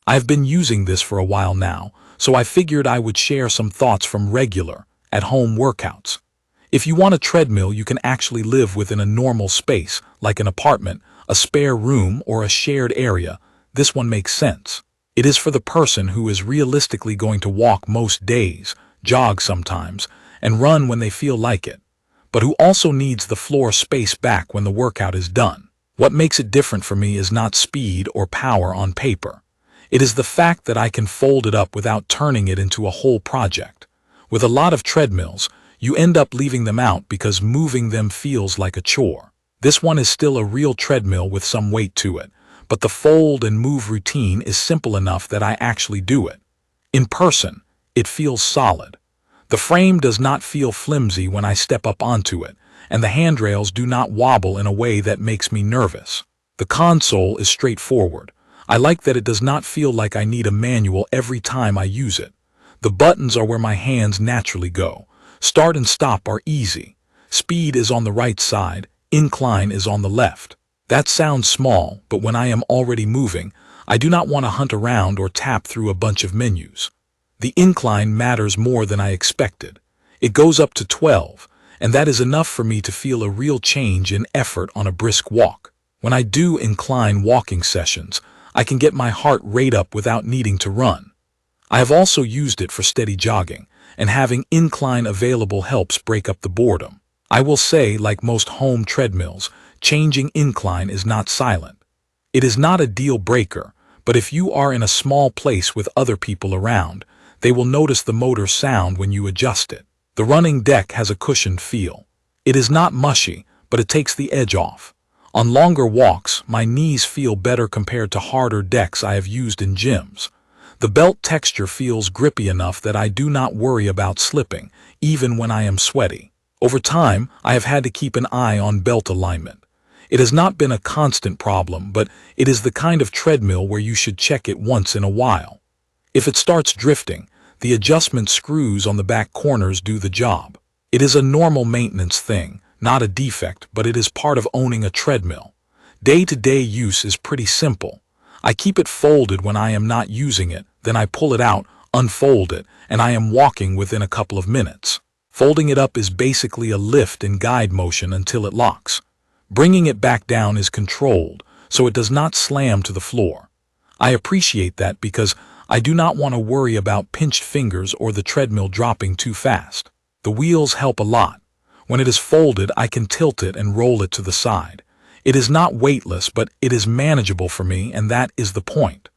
I've been using this for a while now, so I figured I would share some thoughts from regular, at-home workouts. If you want a treadmill you can actually live within a normal space, like an apartment, a spare room, or a shared area, this one makes sense. It is for the person who is realistically going to walk most days, jog sometimes, and run when they feel like it, but who also needs the floor space back when the workout is done. What makes it different for me is not speed or power on paper. It is the fact that I can fold it up without turning it into a whole project. With a lot of treadmills, you end up leaving them out because moving them feels like a chore. This one is still a real treadmill with some weight to it, but the fold and move routine is simple enough that I actually do it. In person, it feels solid. The frame does not feel flimsy when I step up onto it, and the handrails do not wobble in a way that makes me nervous. The console is straightforward. I like that it does not feel like I need a manual every time I use it. The buttons are where my hands naturally go. Start and stop are easy. Speed is on the right side, incline is on the left. That sounds small, but when I am already moving, I do not want to hunt around or tap through a bunch of menus. The incline matters more than I expected. It goes up to 12, and that is enough for me to feel a real change in effort on a brisk walk. When I do incline walking sessions, I can get my heart rate up without needing to run. I have also used it for steady jogging, and having incline available helps break up the boredom. I will say, like most home treadmills, changing incline is not silent. It is not a deal breaker, but if you are in a small place with other people around, they will notice the motor sound when you adjust it. The running deck has a cushioned feel. It is not mushy, but it takes the edge off. On longer walks, my knees feel better compared to harder decks I have used in gyms. The belt texture feels grippy enough that I do not worry about slipping, even when I am sweaty. Over time, I have had to keep an eye on belt alignment. It has not been a constant problem, but it is the kind of treadmill where you should check it once in a while. If it starts drifting, the adjustment screws on the back corners do the job. It is a normal maintenance thing, not a defect, but it is part of owning a treadmill. Day-to-day use is pretty simple. I keep it folded when I am not using it, then I pull it out, unfold it, and I am walking within a couple of minutes. Folding it up is basically a lift and guide motion until it locks. Bringing it back down is controlled, so it does not slam to the floor. I appreciate that because I do not want to worry about pinched fingers or the treadmill dropping too fast. The wheels help a lot. When it is folded, I can tilt it and roll it to the side. It is not weightless, but it is manageable for me, and that is the point.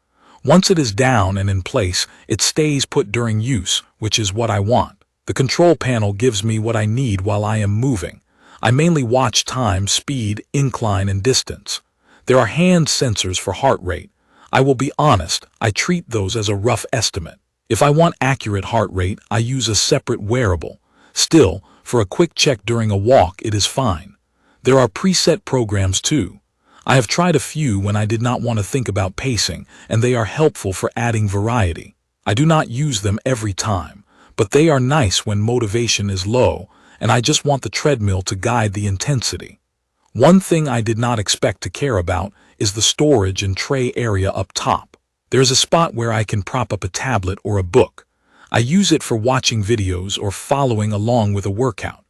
Once it is down and in place, it stays put during use, which is what I want. The control panel gives me what I need while I am moving. I mainly watch time, speed, incline, and distance. There are hand sensors for heart rate. I will be honest, I treat those as a rough estimate. If I want accurate heart rate, I use a separate wearable. Still, for a quick check during a walk, it is fine. There are preset programs too. I have tried a few when I did not want to think about pacing, and they are helpful for adding variety. I do not use them every time, but they are nice when motivation is low, and I just want the treadmill to guide the intensity. One thing I did not expect to care about is the storage and tray area up top. There is a spot where I can prop up a tablet or a book. I use it for watching videos or following along with a workout.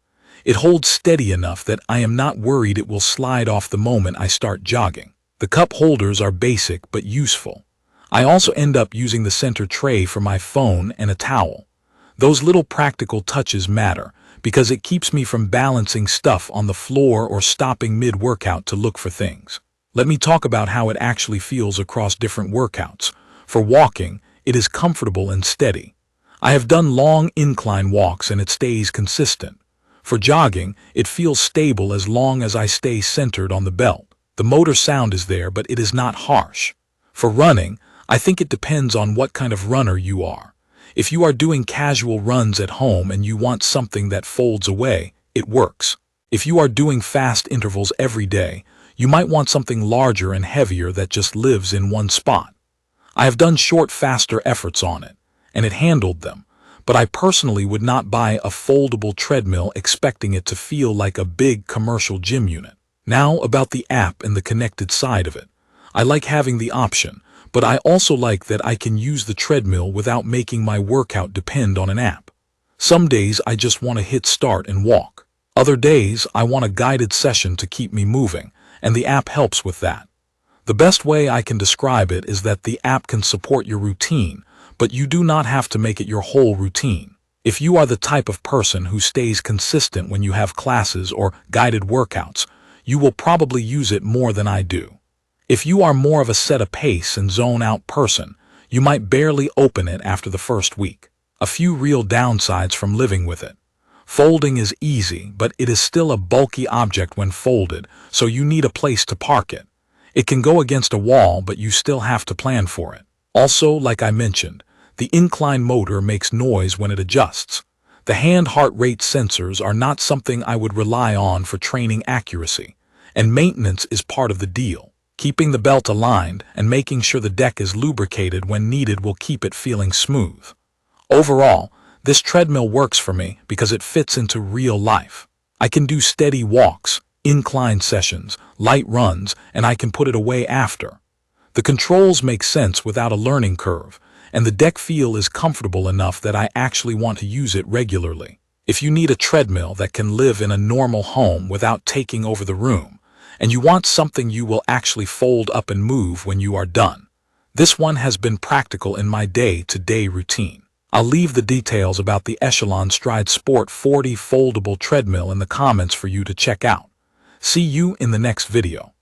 It holds steady enough that I am not worried it will slide off the moment I start jogging. The cup holders are basic but useful. I also end up using the center tray for my phone and a towel. Those little practical touches matter because it keeps me from balancing stuff on the floor or stopping mid-workout to look for things. Let me talk about how it actually feels across different workouts. For walking, it is comfortable and steady. I have done long incline walks and it stays consistent. For jogging, it feels stable as long as I stay centered on the belt. The motor sound is there, but it is not harsh. For running, I think it depends on what kind of runner you are. If you are doing casual runs at home and you want something that folds away, it works. If you are doing fast intervals every day, you might want something larger and heavier that just lives in one spot. I have done short, faster efforts on it, and it handled them, but I personally would not buy a foldable treadmill expecting it to feel like a big commercial gym unit. Now about the app and the connected side of it. I like having the option, but I also like that I can use the treadmill without making my workout depend on an app. Some days I just want to hit start and walk. Other days I want a guided session to keep me moving, and the app helps with that. The best way I can describe it is that the app can support your routine, but you do not have to make it your whole routine. If you are the type of person who stays consistent when you have classes or guided workouts, you will probably use it more than I do. If you are more of a set a pace and zone out person, you might barely open it after the first week. A few real downsides from living with it. Folding is easy, but it is still a bulky object when folded, so you need a place to park it. It can go against a wall, but you still have to plan for it. Also, like I mentioned, the incline motor makes noise when it adjusts. The hand heart rate sensors are not something I would rely on for training accuracy, and maintenance is part of the deal. Keeping the belt aligned and making sure the deck is lubricated when needed will keep it feeling smooth. Overall, this treadmill works for me because it fits into real life. I can do steady walks, incline sessions, light runs, and I can put it away after. The controls make sense without a learning curve, and the deck feel is comfortable enough that I actually want to use it regularly. If you need a treadmill that can live in a normal home without taking over the room, and you want something you will actually fold up and move when you are done, this one has been practical in my day-to-day routine. I'll leave the details about the Echelon Stride Sport 40 foldable treadmill in the comments for you to check out. See you in the next video.